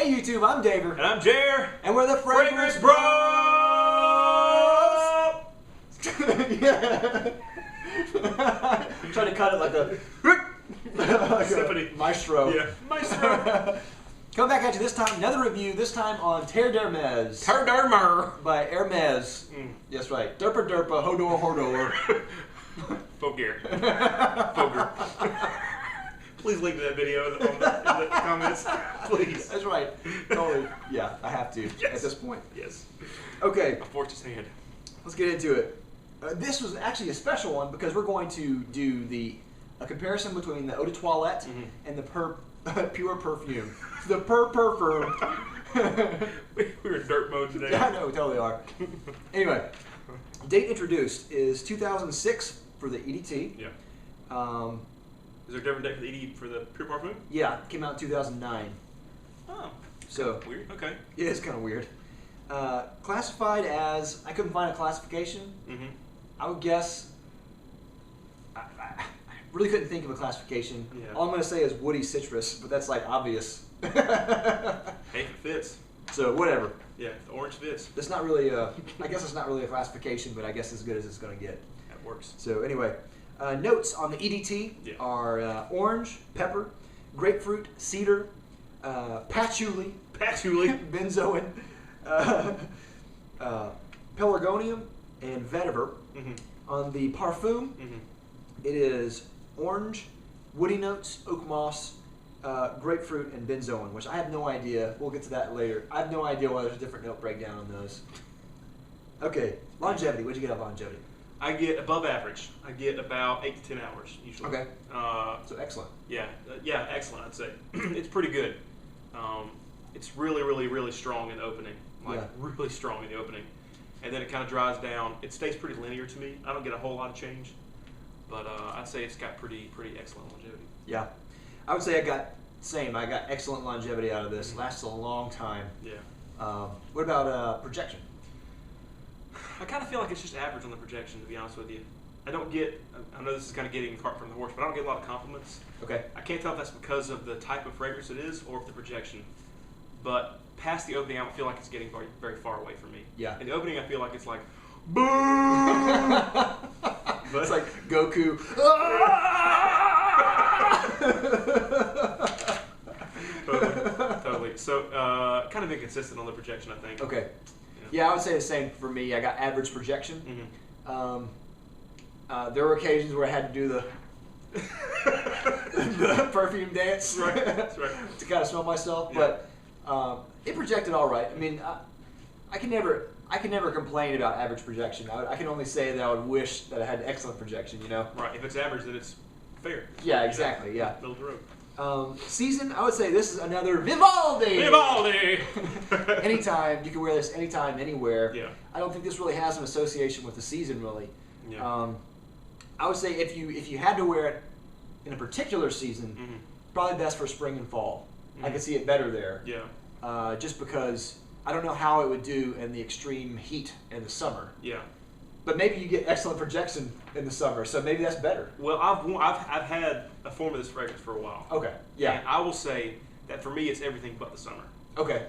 Hey YouTube, I'm Daver. And I'm Jer. And we're the Fragrance Bros! Yeah. I'm trying to cut it like a Symphony. maestro. Yeah, maestro. Come back at you this time, another review, this time on Terre d'Hermes. Terre by Hermes. That's right. Derpa derpa, hodor hodor. Fogier. Foger. Please link to that video in the comments. Please. That's right. Totally. Yeah, I have to at this point. Yes. Okay. I forced his hand. Let's get into it. This was actually a special one because we're going to do a comparison between the eau de toilette and the pure perfume. The perfume. We're in dirt mode today. Yeah, I know, we totally are. Anyway, date introduced is 2006 for the EDT. Yeah. Is there a different date for the ED for the pure parfum? Yeah, it came out in 2009. Oh. So Weird. Okay. it is kind of weird. Classified as, I couldn't find a classification. I would guess, I really couldn't think of a classification. Yeah. All I'm going to say is woody citrus, but that's like obvious. Hey, if it fits. So whatever. Yeah, if the orange fits. It's not really I guess it's not really a classification, but I guess as good as it's going to get. That works. So anyway, notes on the EDT are orange, pepper, grapefruit, cedar, patchouli, benzoin, pelargonium, and vetiver. On the Parfum, it is orange, woody notes, oak moss, grapefruit, and benzoin, which I have no idea. We'll get to that later. I have no idea why there's a different note breakdown on those. Okay, longevity. What'd you get on longevity? I get above average. I get about 8 to 10 hours usually. Okay. So excellent. Yeah, excellent. I'd say it's pretty good. It's really strong in the opening, really strong in the opening, and then it kind of dries down. It stays pretty linear to me. I don't get a whole lot of change, but I'd say it's got pretty excellent longevity. Yeah, I would say I got excellent longevity out of this. Lasts a long time. Yeah. What about projection? I kind of feel like it's just average on the projection, to be honest with you. I don't get, I know this is kind of getting the cart from the horse, but I don't get a lot of compliments. Okay. I can't tell if that's because of the type of fragrance it is or if the projection. But past the opening, I don't feel like it's getting very, very far away from me. Yeah. In the opening, I feel like it's like, boom! But It's like Goku. Totally. So, kind of inconsistent on the projection, I think. Okay. Yeah, I would say the same for me. I got average projection. There were occasions where I had to do the perfume dance That's right. to kind of smell myself, Yeah. but it projected all right. I mean, I can never complain about average projection. I can only say that I would wish that I had excellent projection. You know. Right. If it's average, then it's fair. Yeah. Exactly. Yeah. Middle of the road. Season, I would say this is another Vivaldi. Vivaldi! Anytime, you can wear this anytime, anywhere. Yeah. I don't think this really has an association with the season, really. Yeah. I would say if you had to wear it in a particular season, probably best for spring and fall. I could see it better there. Yeah. Just because I don't know how it would do in the extreme heat in the summer. Yeah. But maybe you get excellent projection in the summer, so maybe that's better. Well, I've had a form of this fragrance for a while. Okay. Yeah. And I will say that for me, it's everything but the summer. Okay.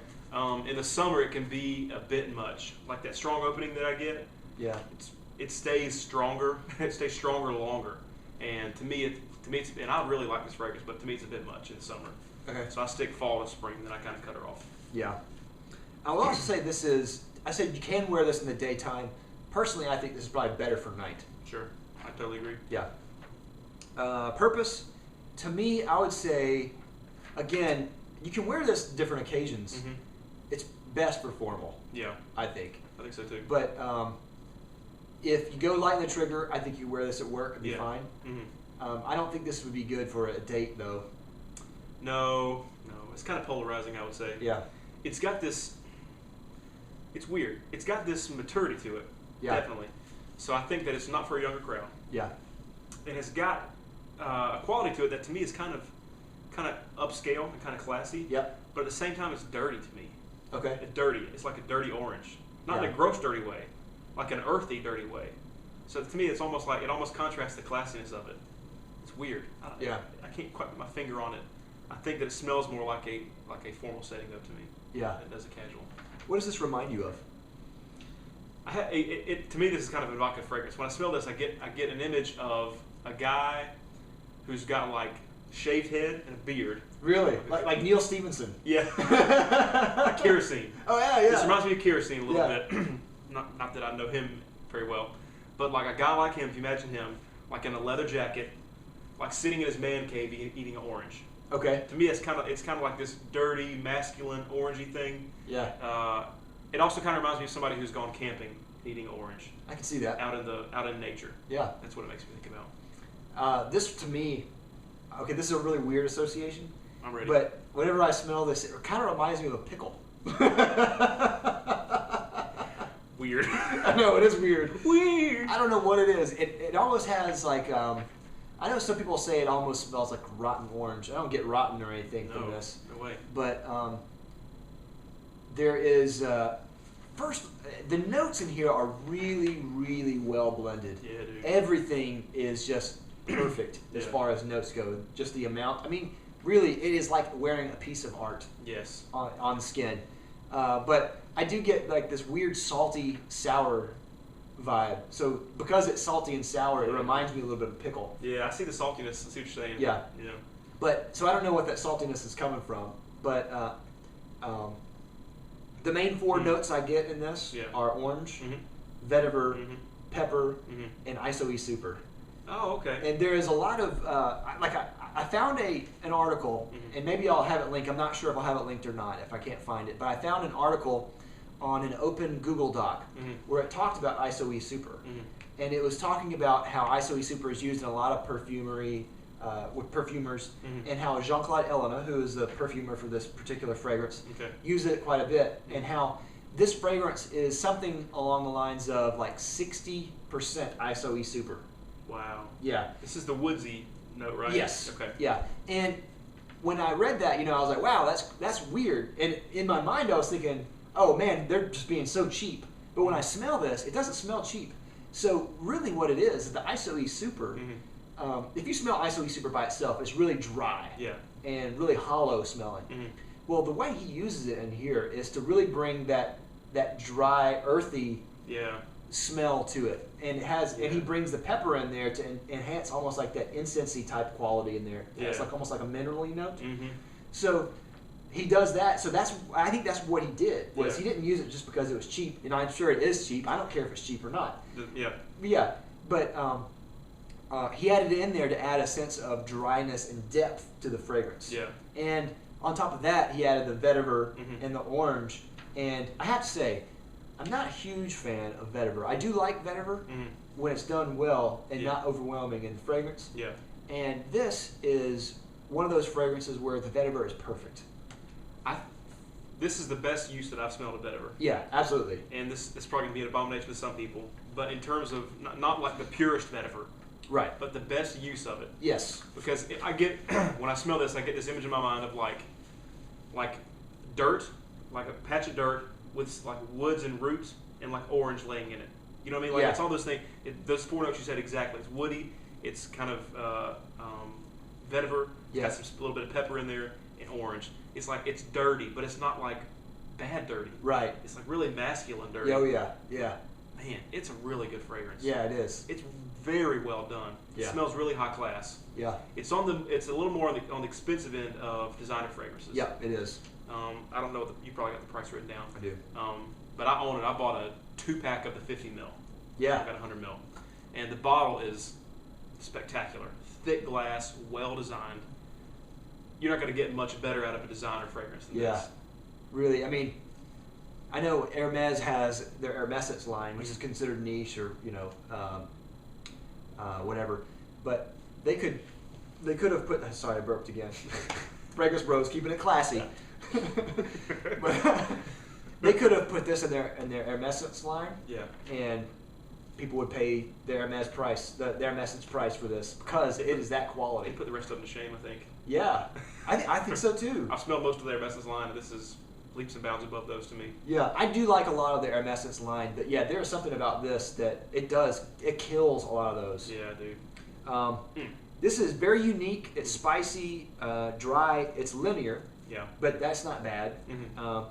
In the summer, it can be a bit much. Like that strong opening that I get. Yeah. It stays stronger. It stays stronger longer. And to me, it's and I really like this fragrance, but to me, it's a bit much in the summer. Okay. So I stick fall to spring, then I kind of cut her off. Yeah. I will also say I said you can wear this in the daytime. Personally, I think this is probably better for night. Sure. I totally agree. Yeah. Purpose, to me, I would say, again, you can wear this different occasions. It's best for formal. Yeah. I think. I think so too. But if you go light on the trigger, I think you wear this at work and be fine. I don't think this would be good for a date, though. No. It's kind of polarizing, I would say. Yeah. It's got this. It's weird. It's got this maturity to it. Yeah. Definitely. So I think that it's not for a younger crowd. Yeah. And it's got a quality to it that to me is kind of upscale and kind of classy. Yep. But at the same time, it's dirty to me. Okay. It's dirty. It's like a dirty orange. Not in a gross dirty way, like an earthy dirty way. So to me, it's almost like it almost contrasts the classiness of it. It's weird. I can't quite put my finger on it. I think that it smells more like a formal setting though to me. Yeah. Than it does a casual. What does this remind you of? To me, this is kind of an evocative fragrance. When I smell this, I get an image of a guy who's got like shaved head and a beard. Really? Like Neil Stevenson? Yeah. Like kerosene. Oh yeah. This reminds me of kerosene a little Yeah. bit. Not that I know him very well, but like a guy like him, if you imagine him like in a leather jacket, like sitting in his man cave eating an orange. Okay. To me, it's kind of like this dirty, masculine, orangey thing. Yeah. It also kind of reminds me of somebody who's gone camping, eating orange. I can see that. Out in nature. Yeah. That's what it makes me think about. This to me, okay, this is a really weird association. I'm ready. But whenever I smell this, it kind of reminds me of a pickle. Weird. I know, it is weird. Weird. I don't know what it is. It almost has like, I know some people say it almost smells like rotten orange. I don't get rotten or anything from this. No way. But there is, first, the notes in here are really, really well blended. Yeah, dude. Everything is just perfect as Yeah. far as notes go. Just the amount. I mean, really, it is like wearing a piece of art Yes. on the skin. But I do get like this weird salty, sour vibe. So because it's salty and sour, it reminds me a little bit of pickle. Yeah, I see the saltiness. I see what you're saying. Yeah. Yeah. But so I don't know what that saltiness is coming from. But the main four notes I get in this are orange, vetiver, pepper, and ISO-E super. Oh, okay. And there is a lot of I found an article, and maybe I'll have it linked. I'm not sure if I'll have it linked or not if I can't find it. But I found an article on an open Google Doc where it talked about ISO-E super, and it was talking about how ISO-E super is used in a lot of perfumery with perfumers, and how Jean-Claude Elena, who is the perfumer for this particular fragrance, uses it quite a bit, and how this fragrance is something along the lines of like 60% ISO-E super. Wow. Yeah. This is the woodsy note, right? Yes. Okay. Yeah. And when I read that, I was like, wow, that's weird. And in my mind, I was thinking, oh man, they're just being so cheap. But when I smell this, it doesn't smell cheap. So really what it is the ISO-E super, if you smell ISO-E super by itself, it's really dry and really hollow smelling. Well, the way he uses it in here is to really bring that dry, earthy smell to it. And it has, and he brings the pepper in there to enhance almost like that incensey type quality in there. It's like almost like a minerally note. So he does that. So I think that's what he did. Was he didn't use it just because it was cheap. And I'm sure it is cheap. I don't care if it's cheap or not. Yeah. But he added it in there to add a sense of dryness and depth to the fragrance. Yeah. And on top of that, he added the vetiver and the orange. And I have to say, I'm not a huge fan of vetiver. I do like vetiver when it's done well and not overwhelming in fragrance. Yeah. And this is one of those fragrances where the vetiver is perfect. This is the best use that I've smelled of vetiver. Yeah, absolutely. And this is probably going to be an abomination to some people, but in terms of not like the purest vetiver, right? But the best use of it. Yes. Because I get when I smell this, I get this image in my mind of like dirt, like a patch of dirt with like woods and roots and like orange laying in it. You know what I mean? Like it's all those things. Those four notes you said exactly. It's woody. It's kind of vetiver. Yeah. Got a little bit of pepper in there and orange. It's like it's dirty, but it's not like bad dirty. Right. It's like really masculine dirty. Oh yeah, yeah. Man, it's a really good fragrance. Yeah, it is. It's very well done. Yeah. It smells really high class. Yeah. It's a little more on the expensive end of designer fragrances. Yeah, it is. I don't know you probably got the price written down. I do. But I own it. I bought a 2-pack of the 50 ml. Yeah. I got 100 ml, and the bottle is spectacular. Thick glass, well designed. You're not going to get much better out of a designer fragrance than this. Really. I mean, I know Hermes has their Hermescence line, which is considered niche or whatever, but they could have put. Sorry, I burped again. Fragrance Bros keeping it classy. But they could have put this in their Hermescence line. Yeah. And people would pay the Hermes price, the Hermescence price for this because it is that quality. They put the rest of them to shame, I think. Yeah, I think so too. I've smelled most of their Hermescence line, and this is leaps and bounds above those to me. Yeah, I do like a lot of the Hermescence line, but yeah, there's something about this that it kills a lot of those. Yeah, dude. This is very unique. It's spicy, dry. It's linear. Yeah. But that's not bad. Mm-hmm.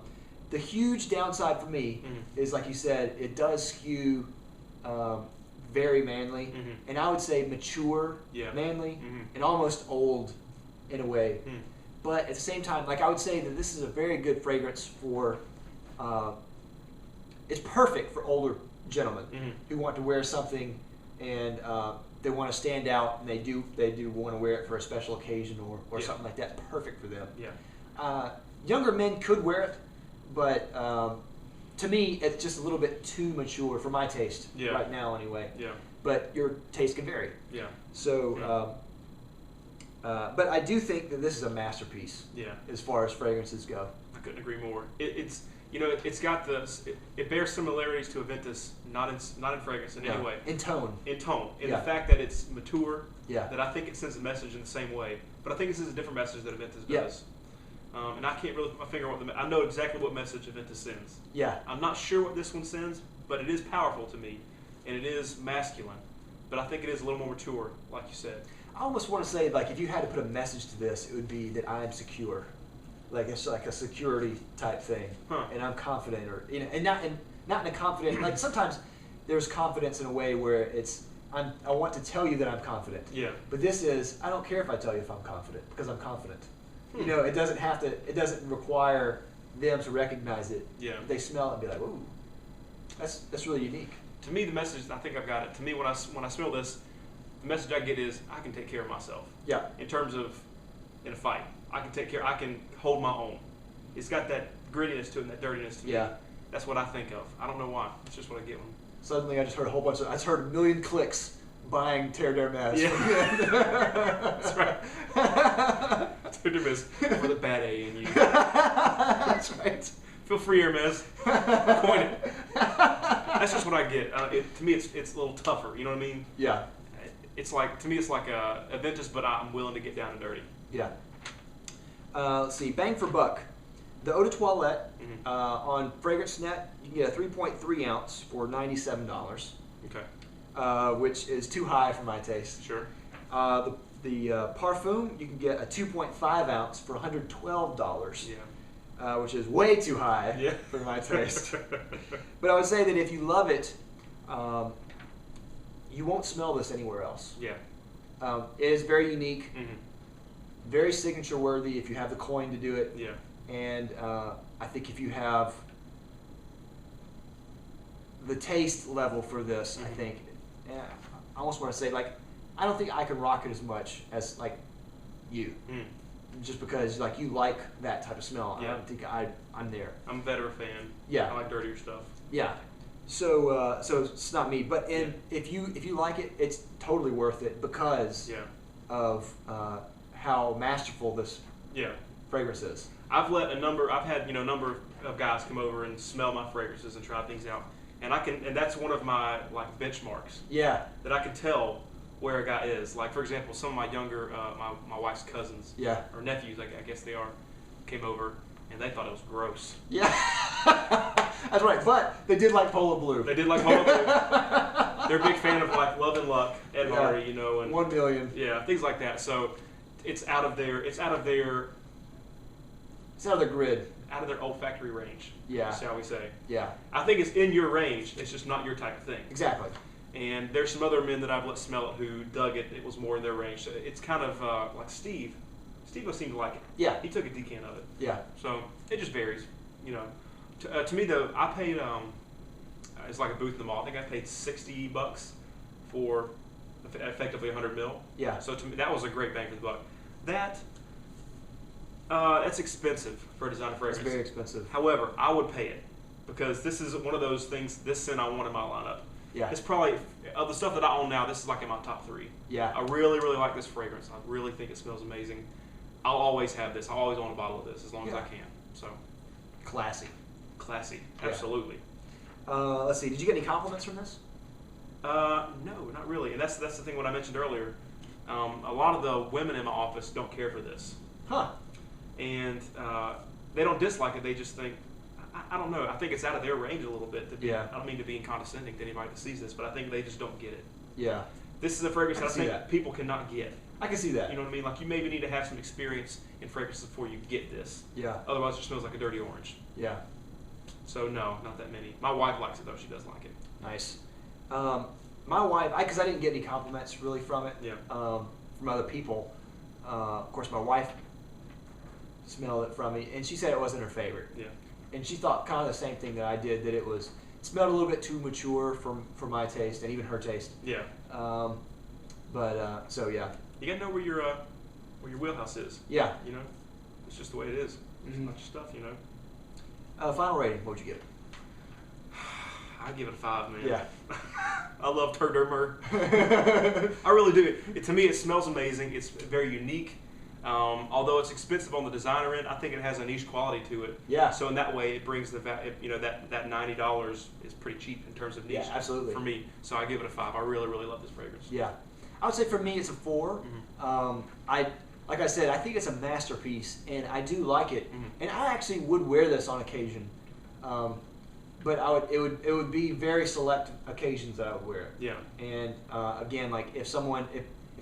The huge downside for me is, like you said, it does skew very manly, and I would say mature, manly, and almost old in a way. But at the same time, like I would say that this is a very good fragrance for. It's perfect for older gentlemen who want to wear something and they want to stand out, and they do want to wear it for a special occasion or something like that. Perfect for them. Yeah. Younger men could wear it, but to me, it's just a little bit too mature for my taste right now, anyway. Yeah. But your taste can vary. Yeah. So, but I do think that this is a masterpiece. Yeah. As far as fragrances go. I couldn't agree more. It's it's got it bears similarities to Aventus, not in fragrance in any way. In tone. In the fact that it's mature. Yeah. That I think it sends a message in the same way, but I think this is a different message that Aventus does. And I can't really put my finger on what I know exactly what message Aventus sends. Yeah. I'm not sure what this one sends, but it is powerful to me, and it is masculine. But I think it is a little more mature, like you said. I almost want to say, like, if you had to put a message to this, it would be that I'm secure. Like, it's like a security type thing, and I'm confident, or and not in a confident. Like, sometimes there's confidence in a way where it's I want to tell you that I'm confident. Yeah. But this is, I don't care if I tell you if I'm confident, because I'm confident. It doesn't have to. It doesn't require them to recognize it. Yeah. They smell it and be like, "Ooh, that's really unique." To me, the message, I think I've got it. To me, when I smell this, the message I get is I can take care of myself. Yeah. In terms of in a fight, I can hold my own. It's got that grittiness to it and that dirtiness to me. Yeah. That's what I think of. I don't know why. It's just what I get when. Suddenly, I just heard I just heard a million clicks buying Terre hermes. Yeah. That's right. Terre hermes for the bad A in you. That's right. Feel free, Hermes. Coin it. That's just what I get. To me, it's a little tougher. You know what I mean? Yeah. It's like, to me, it's like a Aventus, but I'm willing to get down and dirty. Yeah. Let's see. Bang for buck. The Eau de Toilette on FragranceNet, you can get a 3.3 ounce for $97. Okay. Which is too high for my taste. Sure. The Parfum, you can get a 2.5 ounce for $112. Yeah. Which is way too high for my taste. But I would say that if you love it, you won't smell this anywhere else. Yeah. It is very unique, very signature worthy if you have the coin to do it. Yeah. And I think if you have the taste level for this, I think, I almost want to say, like, I don't think I can rock it as much as, like, you. Just because, like, you like that type of smell. Yeah. I don't think I'm there. I'm a Vetiver fan. Yeah. I like dirtier stuff. Yeah. So it's not me. But if you like it, it's totally worth it because of how masterful this fragrance is. I've had a number of guys come over and smell my fragrances and try things out, and that's one of my like benchmarks. Yeah. That I can tell where a guy is. Like, for example, some of my younger, my wife's cousins, or nephews, I guess they are, came over and they thought it was gross. Yeah. That's right. But they did like Polo Blue. They did like Polo Blue. They're a big fan of like Love and Luck, Ed Hardy, and 1 million. Yeah, things like that. So it's out of their grid. Out of their olfactory range. Yeah. Shall we say? Yeah. I think it's in your range. It's just not your type of thing. Exactly. And there's some other men that I've let smell it who dug it. It was more in their range. So it's kind of like Steve. Steve seemed to like it. Yeah. He took a decan of it. Yeah. So it just varies. To me though, I paid. It's like a booth in the mall. I think I paid $60 for effectively 100 mil. Yeah. So to me, that was a great bang for the buck. That's expensive for a designer fragrance. It's very expensive. However, I would pay it because this is one of those things. This scent I want in my lineup. Yeah. It's probably of the stuff that I own now. This is like in my top 3. Yeah. I really, really like this fragrance. I really think it smells amazing. I'll always have this. I'll always own a bottle of this as long as I can. So. Classy. Absolutely. Let's see. Did you get any compliments from this? No, not really. And that's the thing what I mentioned earlier. A lot of the women in my office don't care for this. Huh. And they don't dislike it. They just think, I don't know. I think it's out of their range a little bit. I don't mean to be condescending to anybody that sees this, but I think they just don't get it. Yeah. This is a fragrance that I think people cannot get. I can see that. You know what I mean? Like you maybe need to have some experience in fragrances before you get this. Yeah. Otherwise, it just smells like a dirty orange. Yeah. So no, not that many. My wife likes it though. She does like it. Nice. My wife, because I didn't get any compliments really from it. Yeah. From other people. Of course, my wife smelled it from me, and she said it wasn't her favorite. Yeah. And she thought kind of the same thing that I did, that it smelled a little bit too mature for my taste and even her taste. Yeah. So yeah. You gotta know where your wheelhouse is. Yeah. You know, it's just the way it is. It's a bunch of stuff, you know. Final rating, what would you give it? I give it a 5, man. Yeah. I love Terre. I really do. To me, it smells amazing. It's very unique. Although it's expensive on the designer end, I think it has a niche quality to it. Yeah. So in that way, it brings that $90 is pretty cheap in terms of niche. Yeah, absolutely. For me, so I give it a 5. I really, really love this fragrance. Yeah, I would say for me it's a 4. Like I said, I think it's a masterpiece, and I do like it. And I actually would wear this on occasion. But it would be very select occasions that I would wear it. Yeah. And again, like if I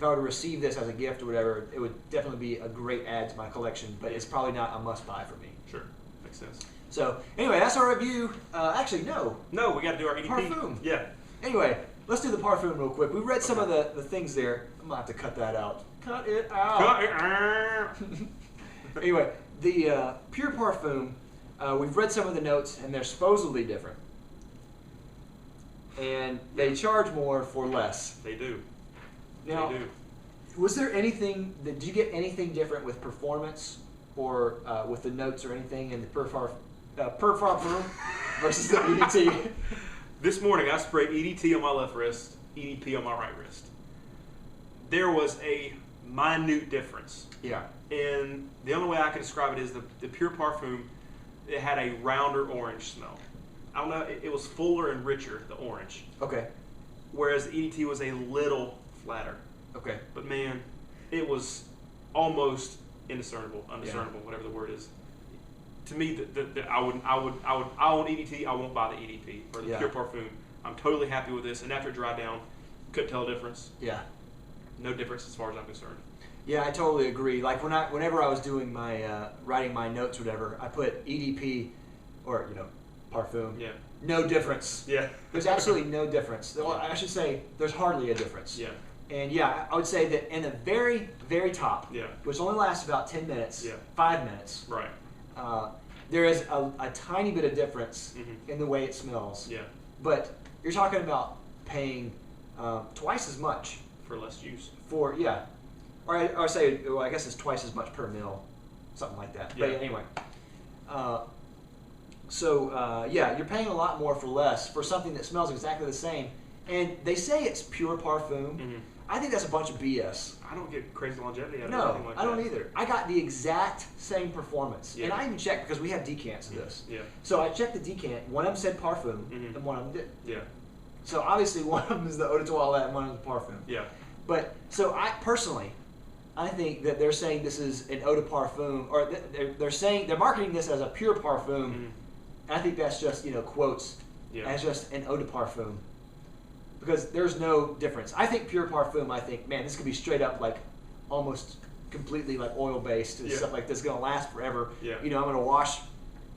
were to receive this as a gift or whatever, it would definitely be a great add to my collection. But it's probably not a must buy for me. Sure, makes sense. So anyway, that's our review. Actually, no, we got to do our EDT. Parfum. Yeah. Anyway, let's do the Parfum real quick. We read some of the things there. I'm gonna have to cut that out. Cut it out. Cut it out. Anyway, the Pure Parfum. We've read some of the notes, and they're supposedly different. And they charge more for less. They do. Now, they do. Was there anything? Did you get anything different with performance, or with the notes, or anything in the Parfum versus the EDT? This morning, I sprayed EDT on my left wrist, EDP on my right wrist. There was a minute difference. Yeah. And the only way I can describe it is the Pure Parfum. It had a rounder orange smell. I don't know. It was fuller and richer, the orange. Okay. Whereas the EDT was a little flatter. Okay. But man, it was almost undiscernible, whatever the word is. To me, I own EDT. I won't buy the EDP or the Pure Parfum. I'm totally happy with this. And after it dried down, couldn't tell a difference. Yeah. No difference as far as I'm concerned. Yeah, I totally agree. Like whenever I was doing my writing my notes or whatever, I put EDP or Parfum. Yeah. No difference. Yeah. There's absolutely no difference. Well, I should say there's hardly a difference. Yeah. And yeah, I would say that in the very, very top, which only lasts about 10 minutes, 5 minutes, right? There is a tiny bit of difference in the way it smells. Yeah. But you're talking about paying twice as much for less juice. Or say, well, I guess it's twice as much per mil, something like that. Yeah. But anyway, you're paying a lot more for less for something that smells exactly the same. And they say it's Pure Parfum. I think that's a bunch of BS. I don't get crazy longevity out of anything like that. No, I don't either. I got the exact same performance. Yeah. And I even checked because we have decants of this. Yeah. So I checked the decant. One of them said Parfum, and one of them didn't. Yeah. So obviously one of them is the Eau de Toilette and one of them is Parfum. Yeah. But, so I personally, I think that they're saying this is an Eau de Parfum, or they're marketing this as a Pure Parfum. And I think that's just, quotes, as just an Eau de Parfum. Because there's no difference. I think Pure Parfum, man, this could be straight up like almost completely like oil based and stuff like this. It's gonna last forever. Yeah. I'm gonna wash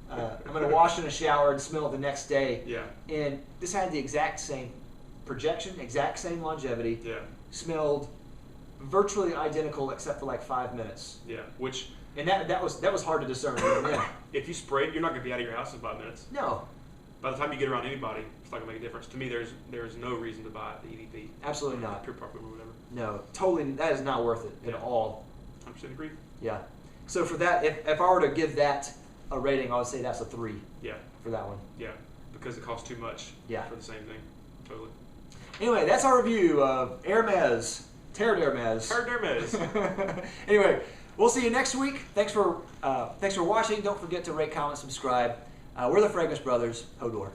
in a shower and smell it the next day. Yeah. And this had the exact same projection, exact same longevity. Yeah. Smelled virtually identical except for like 5 minutes. Yeah. And that was hard to discern. Yeah. If you spray it, you're not gonna be out of your house in 5 minutes. No. By the time you get around anybody, it's not gonna make a difference. To me, there's no reason to buy the EDP. Absolutely not. Pure Parfum or whatever. No, totally. That is not worth it at all. 100% agree. Yeah. So for that, if I were to give that a rating, I would say that's a 3. Yeah. For that one. Yeah, because it costs too much. Yeah. For the same thing. Totally. Anyway, that's our review of Hermes, Terre d'Hermes. Terre d'Hermes. Anyway, we'll see you next week. Thanks for watching. Don't forget to rate, comment, subscribe. We're the Fragrance Brothers. Hodor.